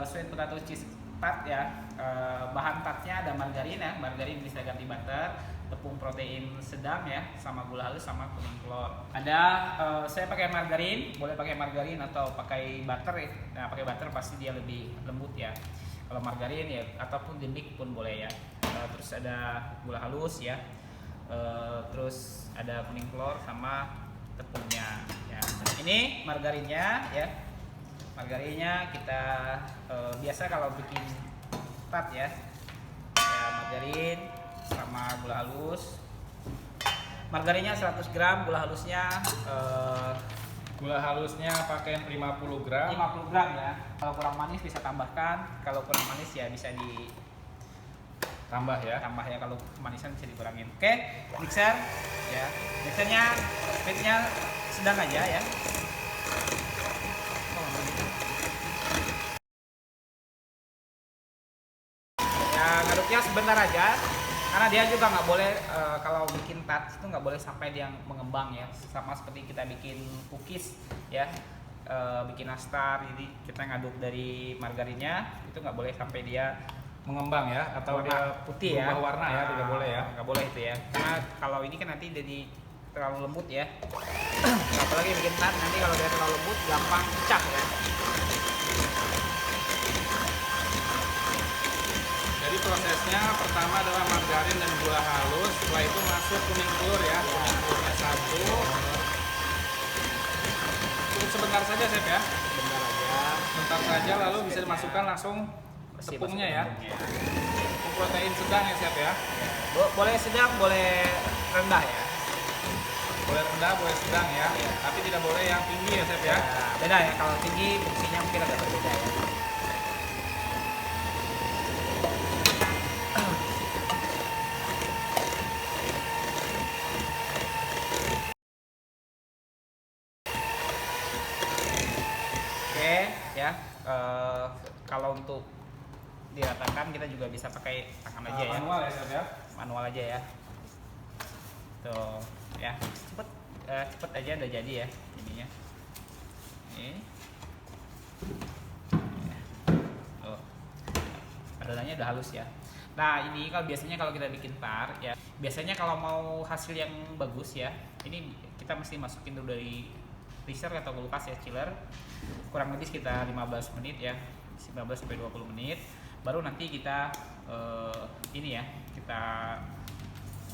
sweet potato cheese tart ya. Bahan tartnya ada margarin ya, margarin bisa ganti butter, tepung protein sedang ya, sama gula halus sama kuning telur. Ada saya pakai margarin, boleh pakai margarin atau pakai butter ya. Nah, pakai butter pasti dia lebih lembut ya. Kalau margarin ya ataupun demik pun boleh ya. Terus ada gula halus ya. Terus ada kuning telur sama tepungnya ya. Ini margarinnya ya. Margarinnya kita biasa kalau bikin tart ya, margarin sama gula halus. Margarinnya 100 gram, gula halusnya pakai 50 gram. 50 gram ya. Kalau kurang manis bisa tambahkan, kalau kurang manis ya bisa ditambah ya. Tambah ya, kalau kemanisan bisa dikurangin. Oke, mixer ya. Mixernya speednya sedang aja ya. Ya, ngaduknya sebentar aja. Karena dia juga nggak boleh kalau bikin tart itu nggak boleh sampai dia mengembang ya, sama seperti kita bikin cookies ya, bikin nastar. Jadi kita ngaduk dari margarinnya itu nggak boleh sampai dia Mengembang ya, atau warna dia putih ya, berubah warna ya, tidak boleh ya. nggak boleh itu ya, karena kalau ini kan nanti jadi terlalu lembut ya. Apalagi bikin tart nanti kalau dia terlalu lembut gampang pecah ya. Jadi prosesnya pertama adalah margarin dan gula halus, setelah itu masuk kuning telur ya. Kuning telurnya satu. Cukup sebentar saja Chef ya. Sebentar saja, lalu bisa dimasukkan langsung tepungnya ya. Tepung protein sedang ya Chef ya. Boleh sedang, boleh rendah ya. Boleh rendah, boleh sedang ya. Tapi tidak boleh yang tinggi ya Chef ya. Beda ya, kalau tinggi fungsinya mungkin agak berbeda ya. Oke ya, kalau untuk diratakan kita juga bisa pakai tangan aja ya. Manual ya Chef ya. Manual aja ya. Tuh ya, cepet aja udah jadi ya ininya. Ini. Tuh. Adonannya udah halus ya. Nah, ini kalau biasanya kalau kita bikin tart ya, biasanya kalau mau hasil yang bagus ya, ini kita mesti masukin dulu dari freezer atau kulkas ya, chiller. Kurang lebih sekitar 15 menit ya. 15 sampai 20 menit. Baru nanti kita ini ya, kita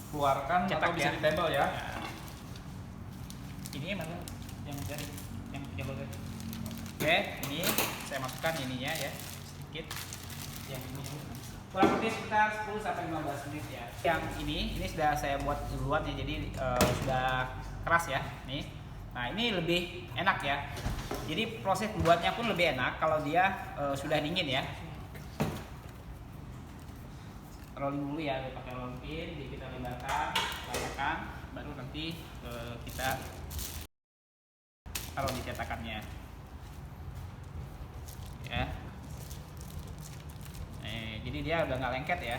Keluarkan cetak atau bisa ya. ditempel ya. Ini mana yang dari yang jabal. Oke, ini saya masukkan ininya ya, sedikit. Yang ini kurang lebih sekitar 10 sampai 15 menit ya. Yang ini sudah saya buat duluan ya, jadi sudah keras ya. Nih. Nah, ini lebih enak ya. Jadi proses membuatnya pun lebih enak kalau dia sudah dingin ya. Rolling dulu ya, pakai rolling pin, jadi kita lebarkan, ratakan, baru nanti kita taruh di cetakannya. Ya. Jadi dia udah nggak lengket ya.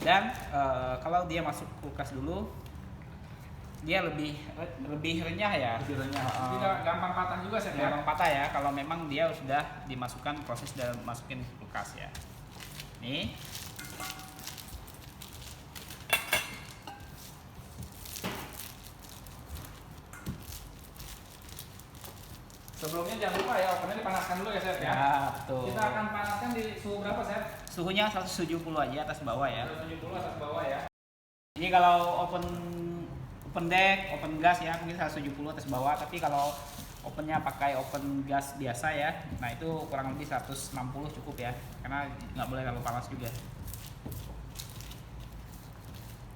Dan kalau dia masuk kulkas dulu, dia lebih renyah ya. Lebih renyah. Tidak gampang patah juga Chef ya. Gampang patah ya kalau memang dia sudah dimasukkan proses dalam masukin kulkas ya. Nih. Sebelumnya jangan lupa ya, ovennya dipanaskan dulu ya Chef ya. Ya, betul. Kita akan panaskan di suhu berapa Chef? Suhunya 170 aja atas bawah ya. 170 atas bawah ya. Ini kalau open deck, open gas ya mungkin 170 atas bawah, tapi kalau opennya pakai open gas biasa ya, nah itu kurang lebih 160 cukup ya, karena nggak boleh terlalu panas juga.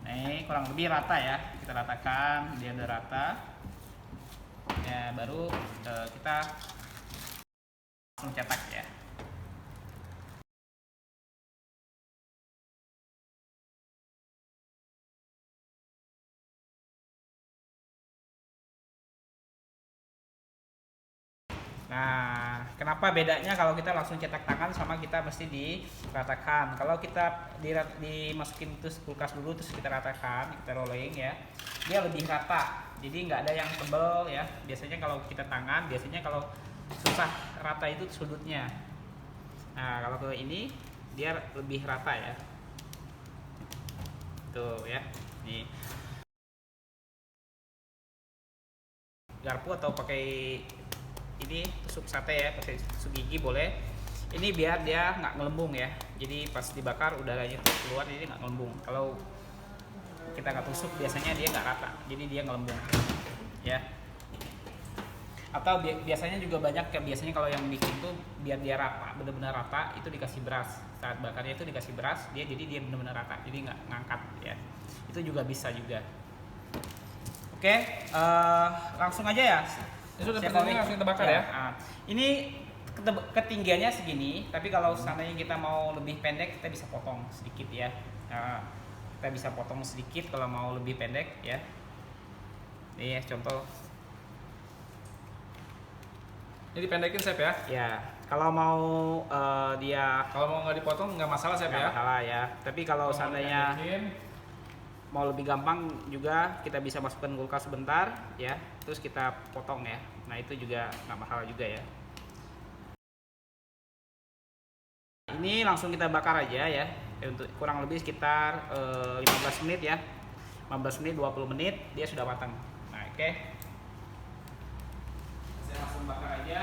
Nih kurang lebih rata ya, kita ratakan, dia udah rata ya, baru kita langsung cetak ya. Nah, kenapa bedanya kalau kita langsung cetak tangan sama kita mesti diratakan? Kalau kita dimasukin terus kulkas dulu terus kita ratakan, kita rolling ya, dia lebih rata. Jadi nggak ada yang tebel ya. Biasanya kalau kita tangan, biasanya kalau susah rata itu sudutnya. Nah, kalau ke ini dia lebih rata ya. Tuh ya. Nih. Garpu atau pakai ini tusuk sate ya, pakai tusuk gigi boleh. Ini biar dia nggak ngelembung ya. Jadi pas dibakar udaranya tuh keluar, jadi nggak ngelembung. Kalau kita nggak tusuk biasanya dia nggak rata, jadi dia ngelembung ya. Atau biasanya juga banyak ya, biasanya kalau yang bikin tuh biar dia rata, benar-benar rata, itu dikasih beras. Saat bakarnya itu dikasih beras, jadi dia benar-benar rata, jadi nggak ngangkat ya. Itu juga bisa juga. Oke, langsung aja ya. Ini sudah pesannya langsung kita bakar ya. Nah, ini ketinggiannya segini, tapi kalau seandainya kita mau lebih pendek, kita bisa potong sedikit ya. Kita bisa potong sedikit kalau mau lebih pendek ya. Ini ya contoh. Ini dipendekin Chef ya. Ya, kalau mau Kalau mau nggak dipotong nggak masalah Chef nggak ya. masalah ya. Tapi kalau seandainya mau lebih gampang juga, kita bisa masukkan kulkas sebentar ya, terus kita potong ya. Nah itu juga nggak masalah juga ya. Ini langsung kita bakar aja ya, untuk kurang lebih sekitar 15 menit ya, 15 menit 20 menit dia sudah matang. Nah oke, saya langsung bakar aja,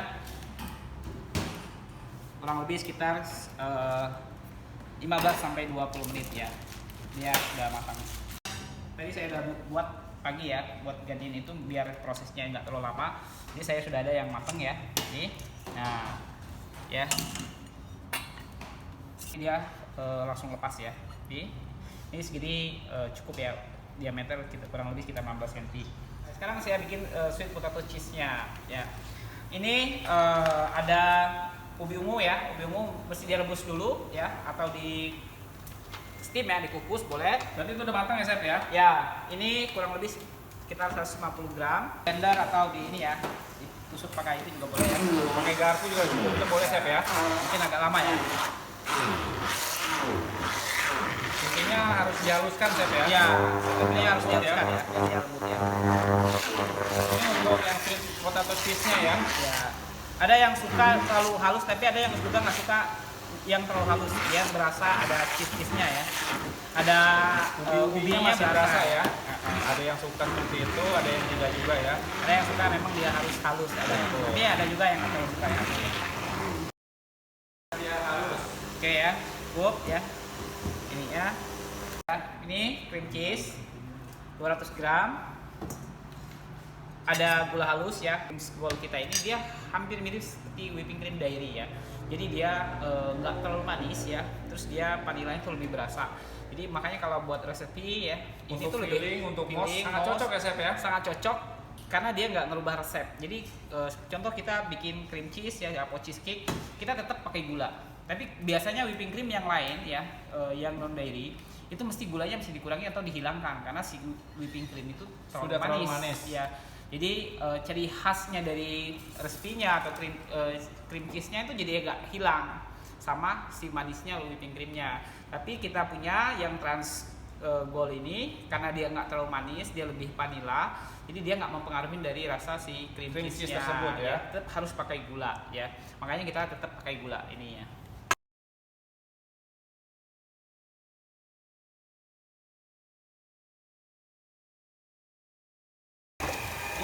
kurang lebih sekitar 15 sampai 20 menit ya, dia sudah matang. Tadi saya udah buat pagi ya, buat gantiin itu biar prosesnya nggak terlalu lama. Ini saya sudah ada yang matang ya, ini. Nah, ya, ini dia langsung lepas ya. Ini segini cukup ya, diameter kita kurang lebih sekitar 16 cm. Sekarang saya bikin sweet potato cheese-nya ya. Ini ada ubi ungu ya, ubi ungu mesti direbus dulu ya, atau di steam ya, dikukus boleh. Berarti itu udah matang ya Chef ya? Ya, ini kurang lebih sekitar 150 gram. Blender atau di ini ya, ditusuk pakai itu juga boleh ya. Pakai garpu juga boleh Chef ya. Mungkin agak lama ya. Intinya harus dihaluskan Chef ya. Ya, tentunya harus dihaluskan ya, biar dia lembut ya. Ini untuk yang sweet potato cheese-nya ya. Ya, ada yang suka terlalu halus, tapi ada yang juga nggak suka yang terlalu halus, ya berasa ada cheese-nya ya. Ada Ubinya masih berasa berasa ya. Ada yang suka seperti itu, ada yang tidak juga ya. Ada yang suka memang dia harus halus, ada. Tapi ada juga yang nggak terlalu suka ya. Dia halus. Oke ya, cukup ya. Ini ya. Ini cream cheese 200 gram. Ada gula halus ya. Bowl kita ini dia hampir mirip seperti whipping cream dairy ya. Jadi dia nggak terlalu manis ya. Terus dia vanilanya itu lebih berasa. Jadi makanya kalau buat resepi ya, ini Untuk tuh filling, lebih untuk mouse sangat cocok ya Chef ya. Sangat cocok karena dia nggak ngerubah resep. Jadi contoh kita bikin cream cheese ya atau cheesecake, kita tetap pakai gula. Tapi biasanya whipping cream yang lain ya, yang non dairy itu mesti gulanya mesti dikurangi atau dihilangkan karena si whipping cream itu Sudah terlalu manis. ya. Jadi ciri khasnya dari resepinya atau cream cheese-nya itu jadi agak hilang sama si manisnya whipping cream-nya. Tapi kita punya yang trans gold ini karena dia nggak terlalu manis, dia lebih vanilla. Jadi dia nggak mempengaruhi dari rasa si cream cheese tersebut ya. Tetap harus pakai gula ya. Makanya kita tetap pakai gula ini ya.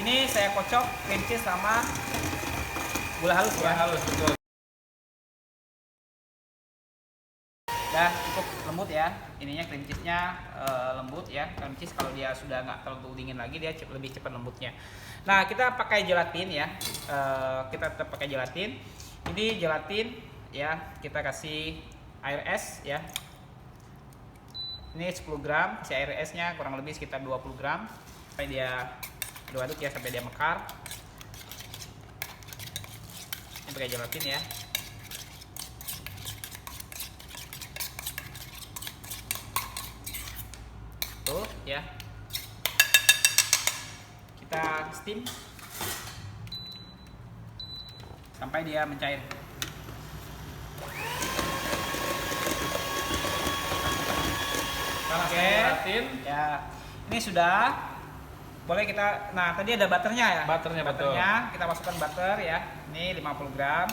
Ini saya kocok cream cheese sama gula halus ya. Gula halus betul. Udah cukup lembut ya. Ininya cream cheese-nya lembut ya. Cream cheese kalau dia sudah nggak terlalu dingin lagi dia lebih cepat lembutnya. Nah kita pakai gelatin ya. Kita tetap pakai gelatin. Ini gelatin ya. Kita kasih air es ya. Ini 10 gram. Si air esnya kurang lebih sekitar 20 gram. Sampai dia aduk-aduk ya sampai dia mekar. Ini pakai gelatin ya. Tuh ya. Kita steam sampai dia mencair. Panaskan Oke. gelatin. Ya. Ini sudah. Boleh kita, nah tadi ada butternya ya. Butternya, betul. Kita masukkan butter ya. Ini 50 gram.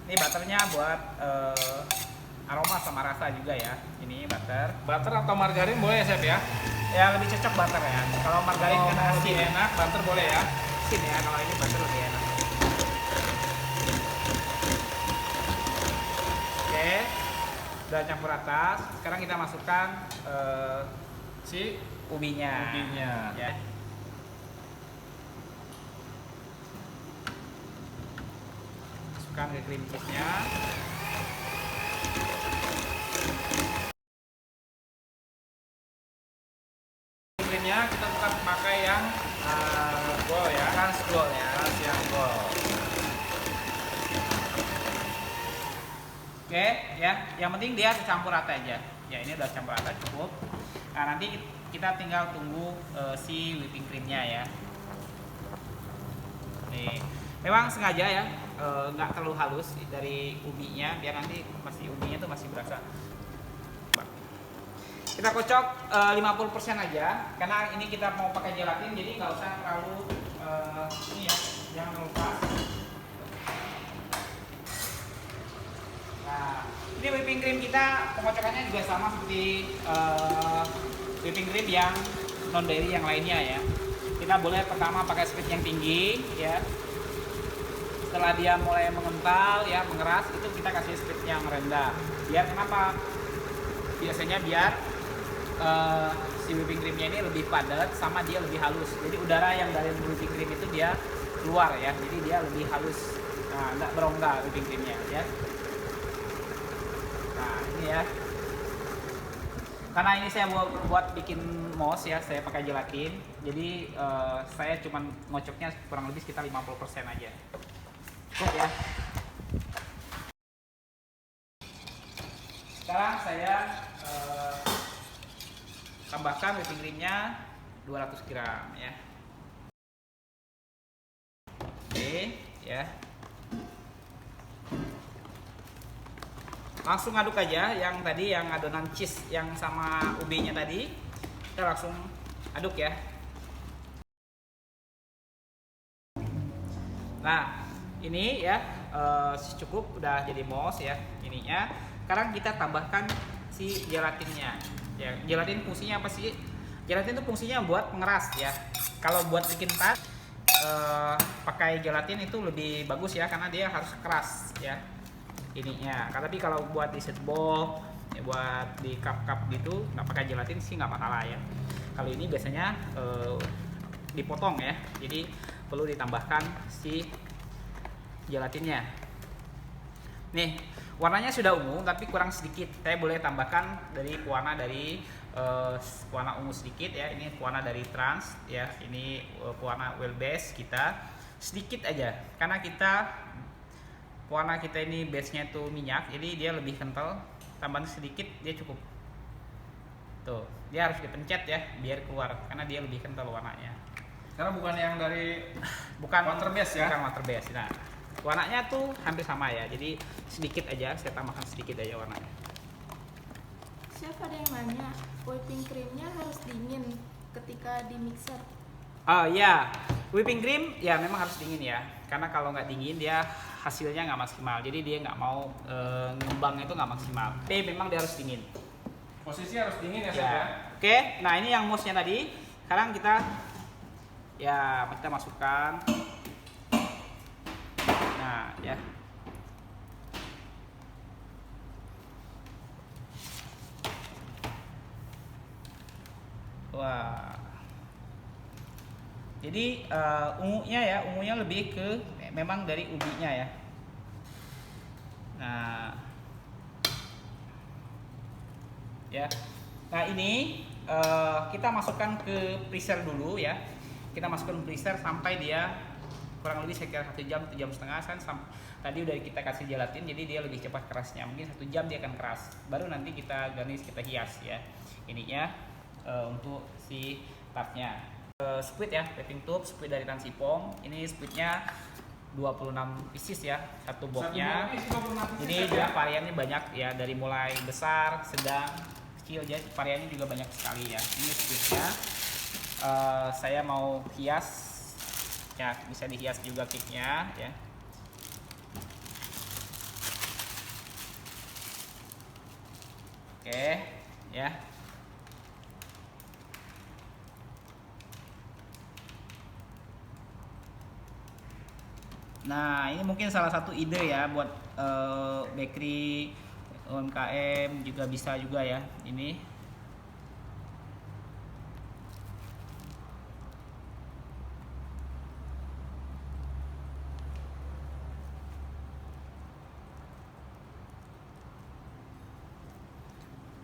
Ini Ini butternya buat aroma sama rasa juga ya. Ini butter. Butter atau margarin boleh ya chef ya? Ya lebih cocok butter ya. Kalau margarin kan lebih asin. enak, butter boleh ya? Asin ya. Kalau ini butter lebih enak. Oke, udah campur rata. Sekarang kita masukkan Si ubinya. ubinya. Ya. Masukkan ke cream cheese-nya. Creamnya kita tetap pakai yang gold ya. Trans Gold ya. Trans yang gold. Oke, ya. Yang penting dia campur rata aja. Ya, ini udah campur rata cukup. Nah, nanti kita tinggal tunggu si whipping creamnya ya. Nih, memang sengaja ya, nggak terlalu halus dari ubinya, biar nanti ubinya tuh masih berasa. Kita kocok 50% aja, karena ini kita mau pakai gelatin, jadi nggak usah terlalu ini ya, jangan terlalu pas. Nah, ini whipping cream kita pengocokannya juga sama seperti whipping cream yang non dairy yang lainnya ya. Kita boleh pertama pakai speed yang tinggi ya. Setelah dia mulai mengental ya, mengeras, itu kita kasih speed yang rendah. Biar kenapa? Biasanya biar si whipping creamnya ini lebih padat sama dia lebih halus. Jadi udara yang dari whipping cream itu dia keluar ya. Jadi dia lebih halus. Nah, nggak berongga whipping creamnya ya. Nah, ini ya. Karena ini saya buat bikin mousse ya, saya pakai gelatin. Jadi saya cuma ngocoknya kurang lebih sekitar 50% aja. Cukup ya. Sekarang saya tambahkan whipping creamnya 200 gram ya. Oke ya. Langsung aduk aja yang tadi, yang adonan cheese yang sama ubinya tadi, kita langsung aduk ya. Nah ini ya cukup, udah jadi mousse ya ininya. Sekarang kita tambahkan si gelatinnya ya. Gelatin fungsinya apa sih? Gelatin itu fungsinya buat pengeras ya. Kalau buat bikin tart pakai gelatin itu lebih bagus ya, karena dia harus keras ya ininya. Tapi kalau buat di set bowl ya, buat di cup-cup gitu nggak pakai gelatin sih nggak masalah ya. Kalau ini biasanya dipotong ya, jadi perlu ditambahkan si gelatinnya. Nih warnanya sudah ungu tapi kurang sedikit, saya boleh tambahkan dari pewarna pewarna ungu sedikit ya. Ini pewarna dari Trans ya, ini pewarna well base kita sedikit aja, karena warna kita ini base-nya itu minyak, jadi dia lebih kental. Tambahan sedikit dia cukup. Tuh, dia harus dipencet ya biar keluar, karena dia lebih kental warnanya. Karena bukan yang dari water base ya. Bukan water base. Nah, warnanya tuh hampir sama ya. Jadi sedikit aja, saya tambahkan sedikit aja warnanya. Chef, ada yang nanya, whipping creamnya harus dingin ketika di mixer. Oh iya, whipping cream ya memang harus dingin ya, karena kalau nggak dingin dia hasilnya nggak maksimal. Jadi dia nggak mau ngembang itu nggak maksimal. Tapi memang dia harus dingin. Posisi harus dingin ya chef Ya. ya. Oke, nah ini yang mousse-nya tadi. Sekarang kita masukkan. Nah ya. Wah. Jadi ungunya lebih ke memang dari ubinya ya. Nah, ya. Nah ini kita masukkan ke freezer dulu ya. Kita masukkan ke freezer sampai dia kurang lebih sekitar 1 jam, 1 jam setengah kan. Tadi udah kita kasih gelatin, jadi dia lebih cepat kerasnya. Mungkin 1 jam dia akan keras. Baru nanti kita garnish, kita hias ya. Ininya untuk si tartnya. Squid ya, peping tube, squid dari Tansipong. Ini squidnya 26 pieces ya, satu boxnya. Ini juga variannya banyak ya, dari mulai besar, sedang, kecil, jadi variannya juga banyak sekali ya. Ini squidnya. Saya mau hias ya, bisa dihias juga cake-nya ya. Oke, ya. Nah, ini mungkin salah satu ide ya buat bakery UMKM juga bisa juga ya ini.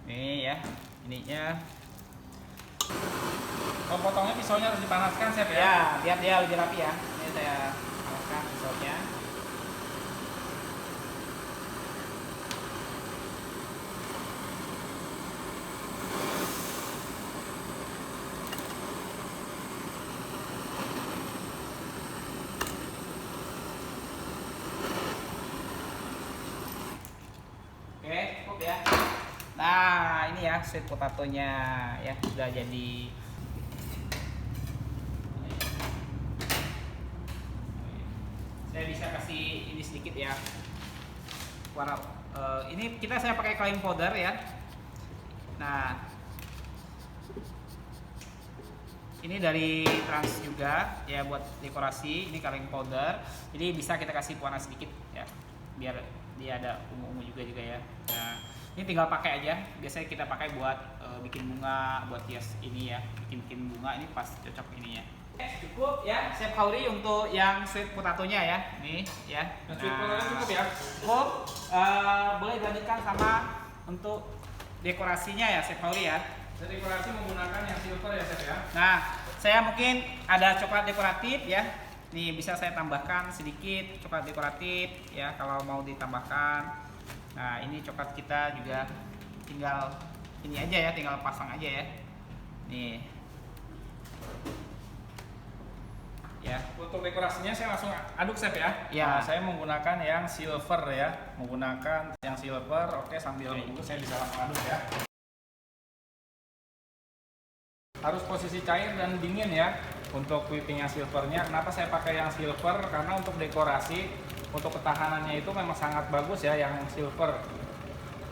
Ini ya, ininya. Oh, potongnya pisaunya harus dipanaskan, Chef ya? Ya, biar dia lebih rapi ya. Ini saya panaskan pisaunya. Oke, cukup ya. Nah, ini ya sweet potatonya ya sudah jadi. Saya bisa kasih ini sedikit ya. Warna ini saya pakai coloring powder ya. Nah, ini dari Trans juga ya buat dekorasi. Ini coloring powder. Jadi bisa kita kasih warna sedikit ya, biar dia ada ungu-ungu juga ya. Nah, ini tinggal pakai aja. Biasanya kita pakai buat bikin bunga, buat hias ini ya. Bikin bunga ini pas cocok ini ya. Cukup ya, Chef Kauri untuk yang sweet potatonya ya. Nih ya. Yang sweet potato cukup ya? Cukup. Boleh dilanjutkan sama untuk dekorasinya ya, Chef Kauri ya. Jadi dekorasi menggunakan yang silver ya, Chef ya? Nah, saya mungkin ada coklat dekoratif ya. Nih bisa saya tambahkan sedikit coklat dekoratif ya kalau mau ditambahkan. Nah, ini coklat kita juga tinggal ini aja ya, tinggal pasang aja ya. Nih. Ya. Untuk dekorasinya saya langsung aduk, Chef ya? Ya. Nah, saya menggunakan yang silver ya. Menggunakan yang silver, oke, sambil menunggu saya bisa langsung aduk ya. Harus posisi cair dan dingin ya untuk whipping yang silvernya. Kenapa saya pakai yang silver? Karena untuk dekorasi, untuk ketahanannya itu memang sangat bagus ya yang silver.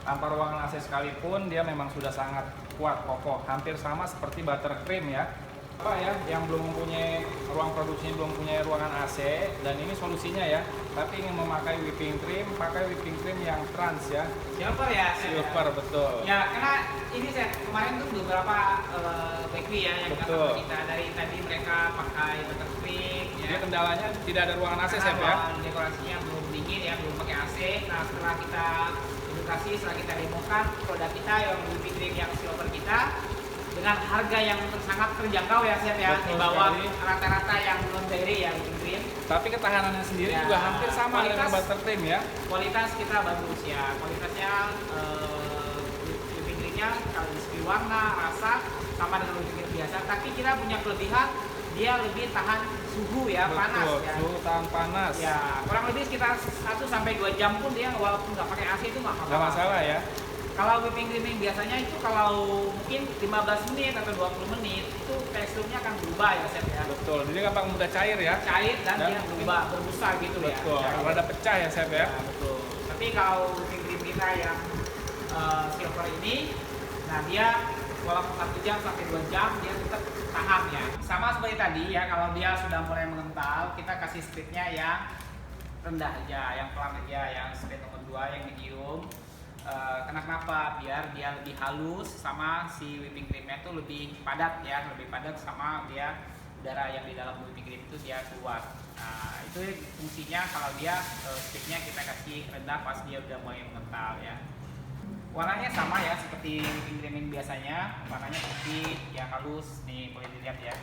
Tanpa ruangan AC sekalipun dia memang sudah sangat kuat, kokoh. Hampir sama seperti buttercream ya. Apa ya yang belum mempunyai ruang produksinya, belum punya ruangan AC, dan ini solusinya ya. Tapi ingin memakai whipping cream, pakai whipping cream yang trans ya. Silver ya. Silver betul. Ya, karena ini saya kemarin tuh beberapa bakery ya yang datang Betul. ke kita dari tadi mereka pakai buttercream ya. Jadi kendalanya tidak ada ruangan AC, Karena Chef ya. ruangan dekorasinya belum dingin ya, belum pakai AC. Nah, setelah kita edukasi, setelah kita demokan produk kita yang whipping cream yang silver kita dengan harga yang sangat terjangkau ya, Chef ya, Betul di bawah sekali. rata-rata yang non dairy ya whipping cream. Tapi ketahanannya sendiri Ya, juga hampir sama dengan kualitas- buttercream ya. Kualitas kita bagus ya, kualitasnya whipping creamnya kalau dari segi warna, rasa sama dengan whipping cream biasa. Tapi kita punya kelebihan dia lebih tahan suhu ya, Betul, panas ya. suhu tahan panas. Ya, kurang lebih sekitar 1 sampai 2 jam pun dia walaupun nggak pakai AC itu nggak Nggak masalah ya. Kalau whipping cream yang biasanya itu kalau mungkin 15 menit atau 20 menit itu teksturnya akan berubah ya, Chef ya. Betul, jadi gampang mudah cair ya. Cair dan dia mungkin- berubah, berbusa gitu ya. Betul, Cair. rada pecah ya, Chef ya. Ya, betul. Tapi kalau whipping cream kita yang silver ini, nah dia walaupun 1 jam sampai 2 jam dia tetap tahan ya. Sama seperti tadi ya, kalau dia sudah mulai mengental, kita kasih speednya yang rendah aja, yang pelan aja, yang speed nomor 2 yang medium. Kenapa? Biar dia lebih halus sama si whipping creamnya itu lebih padat ya, lebih padat sama dia udara yang di dalam whipping cream itu dia keluar. Nah, itu fungsinya kalau dia speednya kita kasih rendah pas dia udah mulai mengental ya. Warnanya sama ya seperti whipping cream yang biasanya, warnanya putih ya, halus nih, boleh dilihat ya.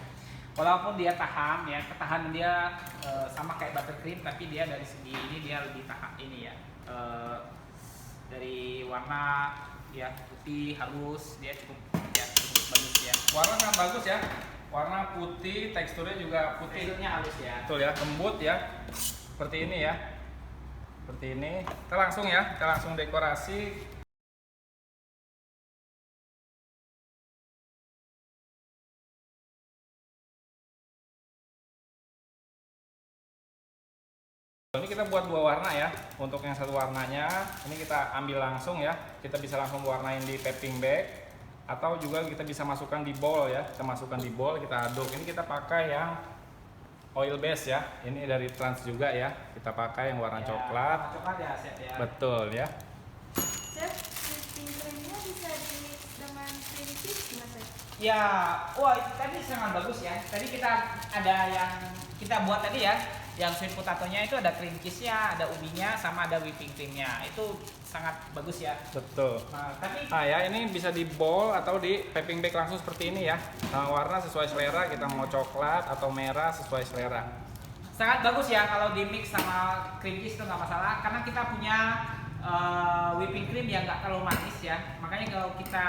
Walaupun dia tahan ya, ketahanan dia sama kayak buttercream, tapi dia dari segi ini dia lebih tahan ini ya. Dari warna ya putih halus dia cukup bagus ya. Warna sangat bagus ya. Warna putih, teksturnya juga putih. Teksturnya halus ya. Betul ya, lembut ya. Seperti ini ya. Seperti ini. Kita langsung dekorasi. Ini kita buat 2 warna ya. Untuk yang satu warnanya ini kita ambil langsung ya. Kita bisa langsung warnain di piping bag atau juga kita bisa masukkan di bowl ya. Kita masukkan di bowl, kita aduk. Ini kita pakai yang oil base ya. Ini dari Trans juga ya. Kita pakai yang warna coklat. Warna coklat ya, Chef ya. Betul ya. Chef, whipping creamnya bisa di-mix dengan cream cheese nggak, Chef? Ya, wah itu tadi sangat bagus ya. Tadi kita ada yang kita buat tadi ya, yang sweet potato-nya itu ada cream cheese-nya, ada ubinya, sama ada whipping cream-nya. Itu sangat bagus ya. Betul. Nah, tapi Nah ya, ini bisa di bowl atau di piping bag langsung seperti ini ya. Nah, warna sesuai selera, kita mau coklat atau merah sesuai selera. sangat bagus ya kalau di mix sama cream cheese itu nggak masalah, karena kita punya whipping cream yang nggak terlalu manis ya. Makanya kalau kita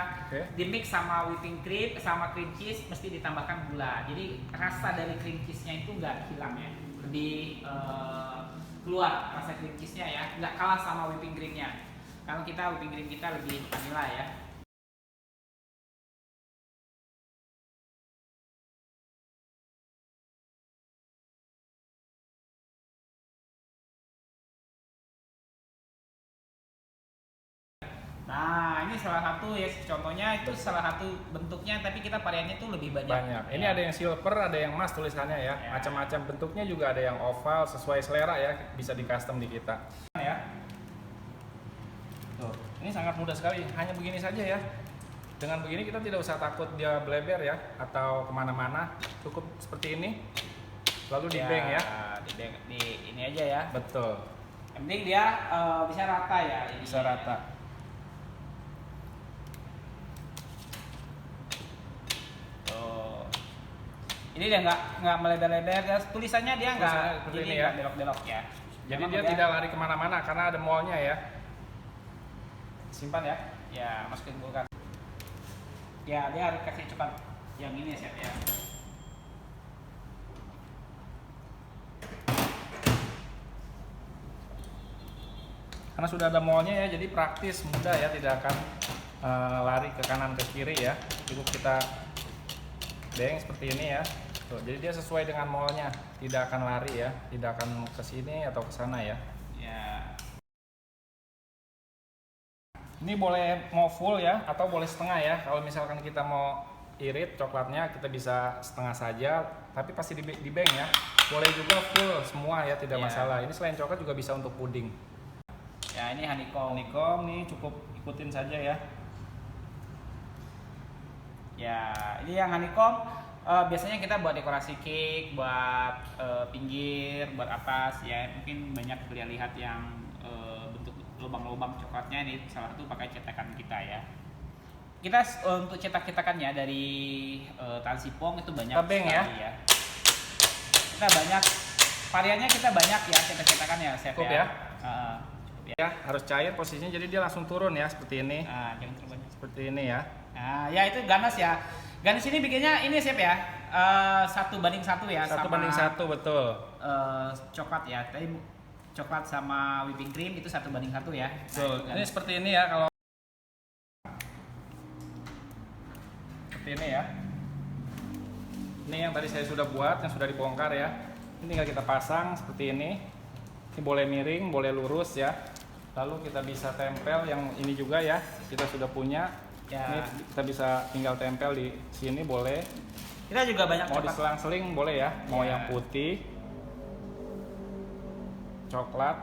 di mix sama whipping cream sama cream cheese mesti ditambahkan gula. Jadi rasa dari cream cheese-nya itu nggak hilang ya. Lebih keluar rasa cream cheese-nya ya, nggak kalah sama whipping cream-nya. Kalau kita whipping cream kita lebih vanilla ya. Nah, ini salah satu ya, contohnya itu salah satu bentuknya, tapi kita variannya itu lebih banyak. Banyak. Ini ada yang silver, ada yang emas tulisannya ya. Ya. Macam-macam bentuknya juga, ada yang oval sesuai selera ya. Bisa di custom di kita. Ya. Tuh, ini sangat mudah sekali. Hanya begini saja ya. Dengan begini kita tidak usah takut dia bleber ya atau kemana-mana. Cukup seperti ini. Lalu di bank ya. Di ini aja ya. Betul. Yang penting dia bisa rata ya. Ini. Bisa rata. Tuh. Ini dia nggak melebar-lebar, tulisannya dia nggak Tulisannya seperti ini ya. belok-belok ya. Jadi Memang dia tidak lari kemana-mana karena ada mallnya ya. Simpan ya. Ya, masukin kulkas. Ya, dia harus kasih cepat yang ini Chef ya. Karena sudah ada mallnya ya, jadi praktis, mudah ya, tidak akan lari ke kanan ke kiri ya. Cukup kita beng seperti ini ya. Tuh, jadi dia sesuai dengan mallnya, tidak akan lari ya, tidak akan ke sini atau ke sana ya. Ya. Ini boleh mau full ya, atau boleh setengah ya. Kalau misalkan kita mau irit coklatnya, kita bisa setengah saja, tapi pasti di bank ya. Boleh juga full semua ya, tidak Ya. masalah. Ini selain coklat juga bisa untuk puding. Ya, ini honeycomb. Honeycomb nih cukup ikutin saja ya. Ya, ini yang honeycomb biasanya kita buat dekorasi cake, buat pinggir, buat atas ya. Mungkin banyak kalian lihat yang bentuk lubang-lubang coklatnya, ini salah satu pakai cetakan kita ya. Kita untuk cetak-cetakannya dari Tansipong itu banyak Tabeng ya. sekali ya. Kita banyak variannya, kita banyak ya cetak-cetakan ya, Chef Cukup ya. ya. Ya, harus cair posisinya, jadi dia langsung turun ya seperti ini. Jangan terlalu banyak. Seperti ini ya. Nah, ya itu ganas ya. Ganas ini bikinnya ini Chef ya. 1:1 ya. 1:1 betul. Coklat ya. Tadi coklat sama whipping cream itu 1:1 ya. Betul. Nah, Ini seperti ini ya kalau seperti ini ya. Ini yang tadi saya sudah buat, yang sudah dibongkar ya. Ini tinggal kita pasang seperti ini. Ini boleh miring, boleh lurus ya. Lalu kita bisa tempel yang ini juga ya. Kita sudah punya. Ya. Ini kita bisa tinggal tempel di sini boleh. kita juga banyak Mau coklat. diselang-seling boleh ya. Mau Ya. yang putih, coklat,